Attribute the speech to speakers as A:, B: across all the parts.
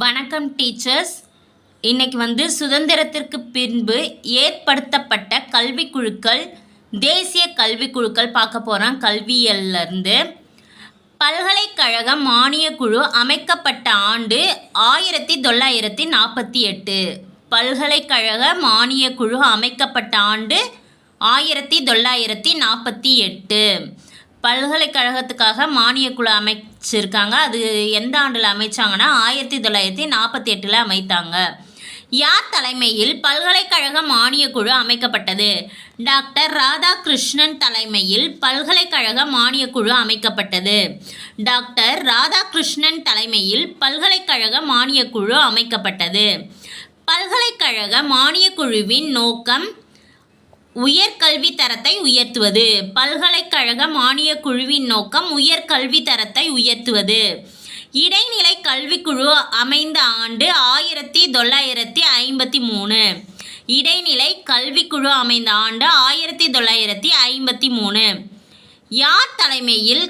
A: வணக்கம் டீச்சர்ஸ். இன்னைக்கு சுதந்திரத்திற்கு பின்பு ஏற்படுத்தப்பட்ட கல்விக்குழுக்கள், தேசிய கல்விக்குழுக்கள் பார்க்க போகிறோம். கல்வியிலிருந்து பல்கலைக்கழக மானியக்குழு அமைக்கப்பட்ட ஆண்டு 1948. பல்கலைக்கழக மானியக்குழு அமைக்கப்பட்ட ஆண்டு 1948. பல்கலைக்கழகத்துக்காக மானியக்குழு அமைச்சிருக்காங்க. அது எந்த ஆண்டில் அமைச்சாங்கன்னா 1948 அமைத்தாங்க. யார் தலைமையில் பல்கலைக்கழக மானியக்குழு அமைக்கப்பட்டது? டாக்டர் ராதாகிருஷ்ணன் தலைமையில் பல்கலைக்கழக மானியக்குழு அமைக்கப்பட்டது. டாக்டர் ராதாகிருஷ்ணன் தலைமையில் பல்கலைக்கழக மானியக்குழு அமைக்கப்பட்டது. பல்கலைக்கழக மானியக்குழுவின் நோக்கம் உயர்கல்வி தரத்தை உயர்த்துவது. பல்கலைக்கழக மானியக் குழுவின் நோக்கம் உயர்கல்வி தரத்தை உயர்த்துவது. இடைநிலை கல்விக்குழு அமைந்த ஆண்டு 1953. இடைநிலை கல்விக்குழு அமைந்த ஆண்டு 1953. யார் தலைமையில்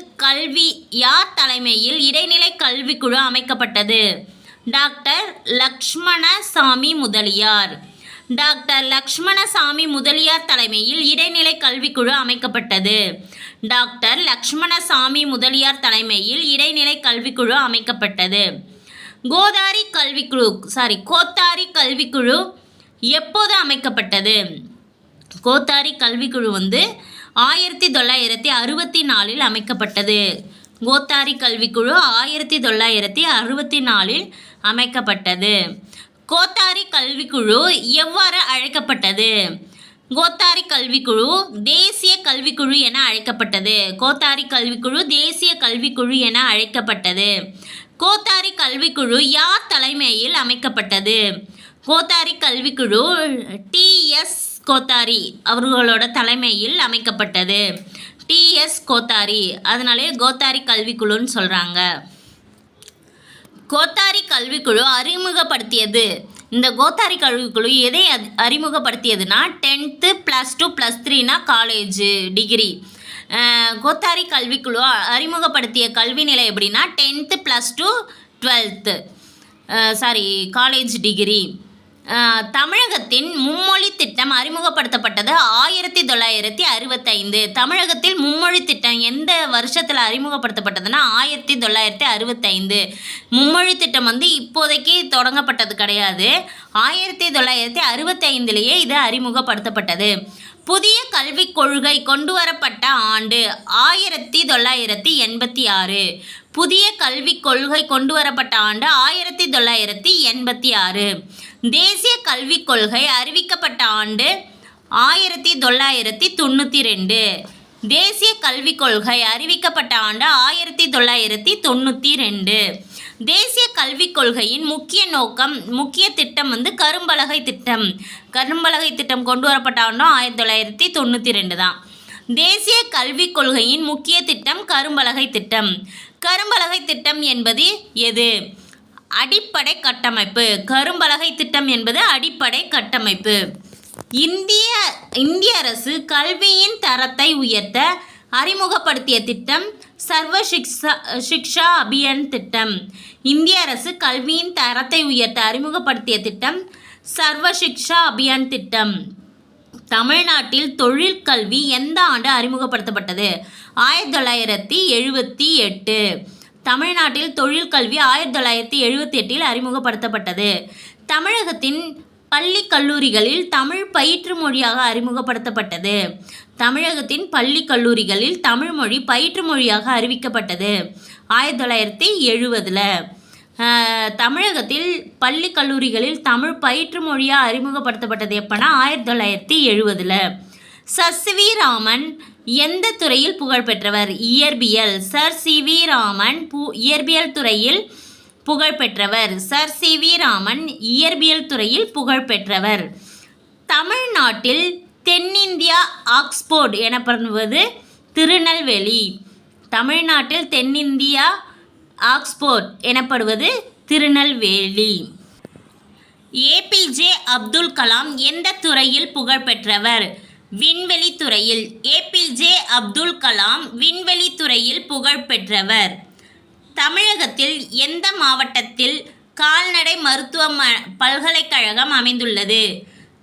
A: இடைநிலை கல்விக்குழு அமைக்கப்பட்டது? டாக்டர் லக்ஷ்மணசாமி முதலியார். டாக்டர் லக்ஷ்மணசாமி முதலியார் தலைமையில் இடைநிலை கல்விக்குழு அமைக்கப்பட்டது. டாக்டர் லக்ஷ்மணசாமி முதலியார் தலைமையில் இடைநிலை கல்விக்குழு அமைக்கப்பட்டது. கோத்தாரி கல்விக்குழு எப்போது அமைக்கப்பட்டது? கோத்தாரி கல்விக்குழு 1964 அமைக்கப்பட்டது. கோத்தாரி கல்விக்குழு 1964 அமைக்கப்பட்டது. கோத்தாரி கல்விக்குழு எவ்வாறு அழைக்கப்பட்டது? கோத்தாரி கல்விக்குழு தேசிய கல்விக்குழு என அழைக்கப்பட்டது. கோத்தாரி கல்விக்குழு தேசிய கல்விக்குழு என அழைக்கப்பட்டது. கோத்தாரி கல்விக்குழு யார் தலைமையில் அமைக்கப்பட்டது? கோத்தாரி கல்விக்குழு டி.எஸ். கோத்தாரி அவர்களோட தலைமையில் அமைக்கப்பட்டது. டி.எஸ். கோத்தாரி, அதனாலே கோத்தாரி கல்விக்குழுன்னு சொல்கிறாங்க. கோத்தாரி கல்விக்குழு அறிமுகப்படுத்தியது. இந்த கோத்தாரி கல்விக்குழு எதை அறிமுகப்படுத்தியதுன்னா 10th +2 +3னா காலேஜ் டிகிரி. கோத்தாரி கல்விக்குழு அறிமுகப்படுத்திய கல்வி நிலை எப்படின்னா 10th +2 12th காலேஜ் டிகிரி. தமிழகத்தின் மும்மொழி திட்டம் அறிமுகப்படுத்தப்பட்டது 1965. தமிழகத்தில் மும்மொழி திட்டம் எந்த வருஷத்தில் அறிமுகப்படுத்தப்பட்டதுன்னா 1965. மும்மொழி திட்டம் இப்போதைக்கு தொடங்கப்பட்டது கிடையாது. 1965 இது அறிமுகப்படுத்தப்பட்டது. புதிய கல்விக் கொள்கை கொண்டுவரப்பட்ட ஆண்டு 1986. புதிய கல்விக் கொள்கை கொண்டுவரப்பட்ட ஆண்டு 1986. தேசிய கல்விக் கொள்கை அறிவிக்கப்பட்ட ஆண்டு 1992. தேசிய கல்விக் கொள்கை அறிவிக்கப்பட்ட ஆண்டு 1992. தேசிய கல்விக் கொள்கையின் முக்கிய திட்டம் கரும்பலகை திட்டம். கரும்பலகை திட்டம் கொண்டு வரப்பட்ட ஆண்டும் 1992 தான். தேசிய கல்விக் கொள்கையின் முக்கிய திட்டம் கரும்பலகை திட்டம். கரும்பலகை திட்டம் என்பது எது? அடிப்படை கட்டமைப்பு. கரும்பலகை திட்டம் என்பது அடிப்படை கட்டமைப்பு. இந்திய அரசு கல்வியின் தரத்தை உயர்த்த அறிமுகப்படுத்திய திட்டம் சர்வ சிக்ஷா அபியான் திட்டம். இந்திய அரசு கல்வியின் தரத்தை உயர்த்த அறிமுகப்படுத்திய திட்டம் சர்வ சிக்ஷா அபியான் திட்டம். தமிழ்நாட்டில் தொழிற்கல்வி எந்த ஆண்டு அறிமுகப்படுத்தப்பட்டது? 1978. தமிழ்நாட்டில் தொழிற்கல்வி 1978 அறிமுகப்படுத்தப்பட்டது. தமிழகத்தின் பள்ளி கல்லூரிகளில் தமிழ் பயிற்று மொழியாக அறிமுகப்படுத்தப்பட்டது. தமிழகத்தின் பள்ளி கல்லூரிகளில் தமிழ் மொழி பயிற்று மொழியாக அறிவிக்கப்பட்டது 1970. தமிழகத்தில் பள்ளி கல்லூரிகளில் தமிழ் பயிற்று மொழியாக அறிமுகப்படுத்தப்பட்டது எப்போனா 1970. Sir CV. ராமன் எந்த துறையில் புகழ்பெற்றவர்? இயற்பியல். Sir CV. ராமன் இயற்பியல் துறையில் புகழ்பெற்றவர். Sir CV. ராமன் இயற்பியல் துறையில் புகழ்பெற்றவர். தமிழ்நாட்டில் தென்னிந்தியா ஆக்ஸ்போர்ட் எனப்படுவது திருநெல்வேலி. தமிழ்நாட்டில் தென்னிந்தியா ஆக்ஸ்போர்ட் எனப்படுவது திருநெல்வேலி. ஏ.பி.ஜே. அப்துல் கலாம் எந்த துறையில் புகழ்பெற்றவர்? விண்வெளி துறையில். ஏ.பி.ஜே. அப்துல் கலாம் விண்வெளி துறையில் புகழ்பெற்றவர். தமிழகத்தில் எந்த மாவட்டத்தில் கால்நடை மருத்துவ பல்கலைக்கழகம் அமைந்துள்ளது?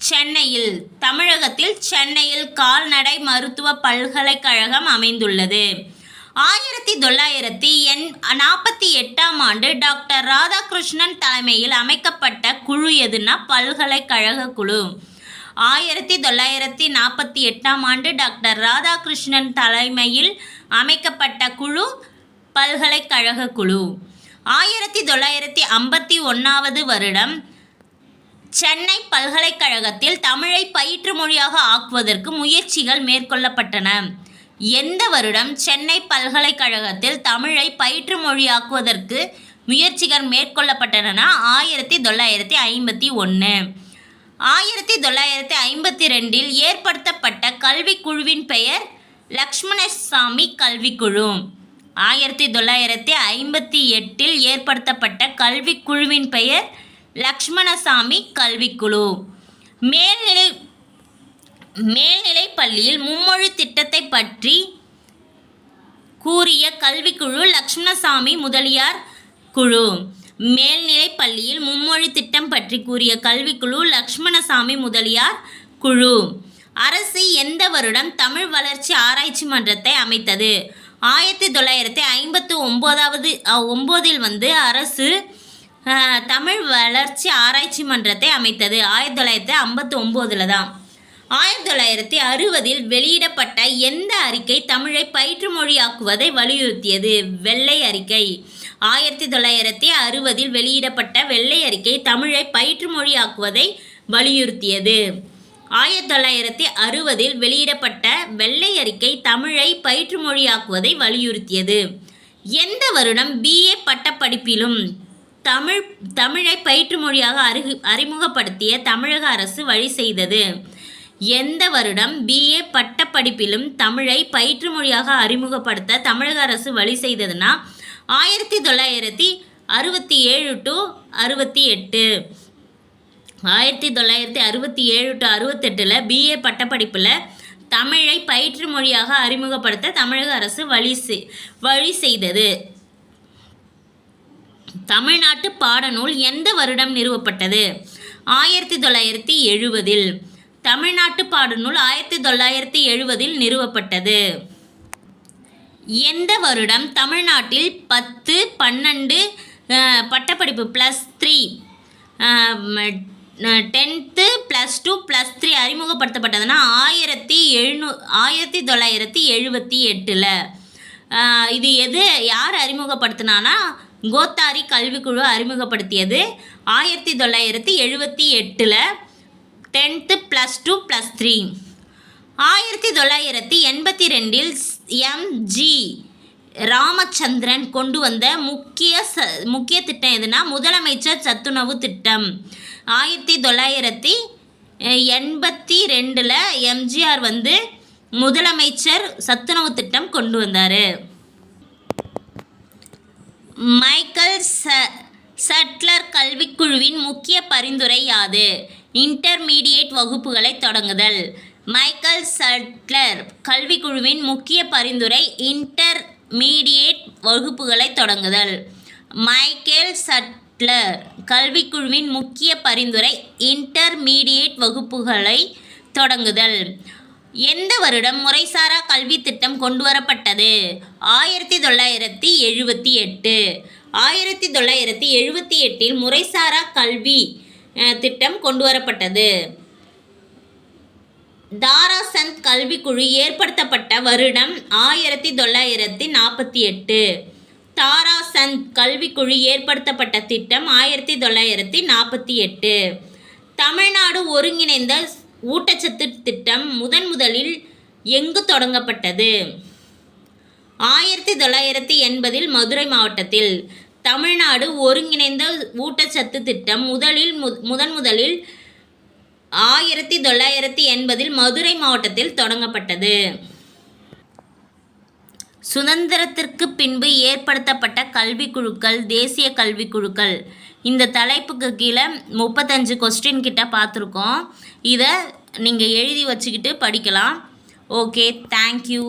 A: சென்னையில். தமிழகத்தில் சென்னையில் கால்நடை மருத்துவ பல்கலைக்கழகம் அமைந்துள்ளது. 1948ஆம் ஆண்டு டாக்டர் ராதாகிருஷ்ணன் தலைமையில் அமைக்கப்பட்ட குழு எதுனா பல்கலைக்கழக குழு. 1948ஆம் ஆண்டு டாக்டர் ராதாகிருஷ்ணன் தலைமையில் அமைக்கப்பட்ட குழு பல்கலைக்கழக குழு. 1951வது வருடம் சென்னை பல்கலைக்கழகத்தில் தமிழை பயிற்று மொழியாக ஆக்குவதற்கு முயற்சிகள் மேற்கொள்ளப்பட்டன. எந்த வருடம் சென்னை பல்கலைக்கழகத்தில் தமிழை பயிற்று மொழியாக்குவதற்கு முயற்சிகள் மேற்கொள்ளப்பட்டன? 1951. 1952இல் ஏற்படுத்தப்பட்ட கல்விக்குழுவின் பெயர் லக்ஷ்மணசாமி கல்விக்குழு. 1958இல் ஏற்படுத்தப்பட்ட கல்விக்குழுவின் பெயர் லக்ஷ்மணசாமி கல்விக்குழு. மேல்நிலை பள்ளியில் மும்மொழி திட்டத்தை பற்றி கூறிய கல்விக்குழு லக்ஷ்மணசாமி முதலியார் குழு. மேல்நிலை பள்ளியில் மும்மொழி திட்டம் பற்றி கூறிய கல்விக்குழு லக்ஷ்மணசாமி முதலியார் குழு. அரசு எந்த வருடம் தமிழ் வளர்ச்சி ஆராய்ச்சி மன்றத்தை அமைத்தது? 1959இல் அரசு தமிழ் வளர்ச்சி ஆராய்ச்சி மன்றத்தை அமைத்தது. 1959 தான். 1960இல் வெளியிடப்பட்ட எந்த அறிக்கை தமிழை பயிற்று மொழியாக்குவதை வலியுறுத்தியது? வெள்ளை அறிக்கை. 1960இல் வெளியிடப்பட்ட வெள்ளை அறிக்கை தமிழை பயிற்று மொழியாக்குவதை வலியுறுத்தியது. 1960இல் வெளியிடப்பட்ட வெள்ளை அறிக்கை தமிழை பயிற்று மொழியாக்குவதை வலியுறுத்தியது. எந்த வருடம் BA பட்டப்படிப்பிலும் தமிழை பயிற்று மொழியாக அறிமுகப்படுத்திய தமிழக அரசு வழி செய்தது? எந்த வருடம் BA பட்டப்படிப்பிலும் தமிழை பயிற்று மொழியாக அறிமுகப்படுத்த தமிழக அரசு வழி செய்ததுன்னா 1967 to 68. 1967 to 68 BA பட்டப்படிப்பில் தமிழை பயிற்று மொழியாக அறிமுகப்படுத்த தமிழக அரசு வழி செய்தது. தமிழ்நாட்டு பாடநூல் எந்த வருடம் நிறுவப்பட்டது? 1970. தமிழ்நாட்டு பாடநூல் 1970இல் நிறுவப்பட்டது. எந்த வருடம் தமிழ்நாட்டில் 10, 12 பட்டப்படிப்பு +3 10th +2 +3 அறிமுகப்படுத்தப்பட்டதுன்னா 1978. இது யார் அறிமுகப்படுத்தினான்னா கோத்தாரி கல்விக்குழு அறிமுகப்படுத்தியது. 1978 10th +2 +3. 1982இல் MG ராமச்சந்திரன் கொண்டு வந்த முக்கிய திட்டம் எதுனா முதலமைச்சர் சத்துணவு திட்டம். 1982 எம்ஜிஆர் முதலமைச்சர் சத்துணவு திட்டம் கொண்டு வந்தார். மைக்கேல் சட்லர் கல்விக்குழுவின் முக்கிய பரிந்துரை யாது? இன்டர்மீடியேட் வகுப்புகளை தொடங்குதல். மைக்கேல் சட்லர் கல்விக்குழுவின் முக்கிய பரிந்துரை இன்டர்மீடியேட் வகுப்புகளை தொடங்குதல். மைக்கேல் சட்லர் கல்விக்குழுவின் முக்கிய பரிந்துரை இன்டர்மீடியேட் வகுப்புகளை தொடங்குதல். எந்த வருடம் முறைசாரா கல்வி திட்டம் கொண்டுவரப்பட்டது? 1978. 1978இல் முறைசாரா கல்வி திட்டம் கொண்டுவரப்பட்டது. தாராசந்த் கல்விக்குழு ஏற்படுத்தப்பட்ட வருடம் 1948. தாராசந்த் கல்விக்குழு ஏற்படுத்தப்பட்ட திட்டம் 1948. தமிழ்நாடு ஒருங்கிணைந்த ஊட்டச்சத்து திட்டம் முதலில் எங்கு தொடங்கப்பட்டது? 1980இல் மதுரை மாவட்டத்தில். தமிழ்நாடு ஒருங்கிணைந்த ஊட்டச்சத்து திட்டம் முதலில் 1980இல் மதுரை மாவட்டத்தில் தொடங்கப்பட்டது. சுதந்திரத்திற்கு பின்பு ஏற்படுத்தப்பட்ட கல்விக்குழுக்கள், தேசிய கல்விக்குழுக்கள். இந்த தலைப்புக்கு கீழே 35 கொஸ்டின் கிட்ட பார்த்துருக்கோம். இதை நீங்கள் எழுதி வச்சுக்கிட்டு படிக்கலாம். Okay, thank you.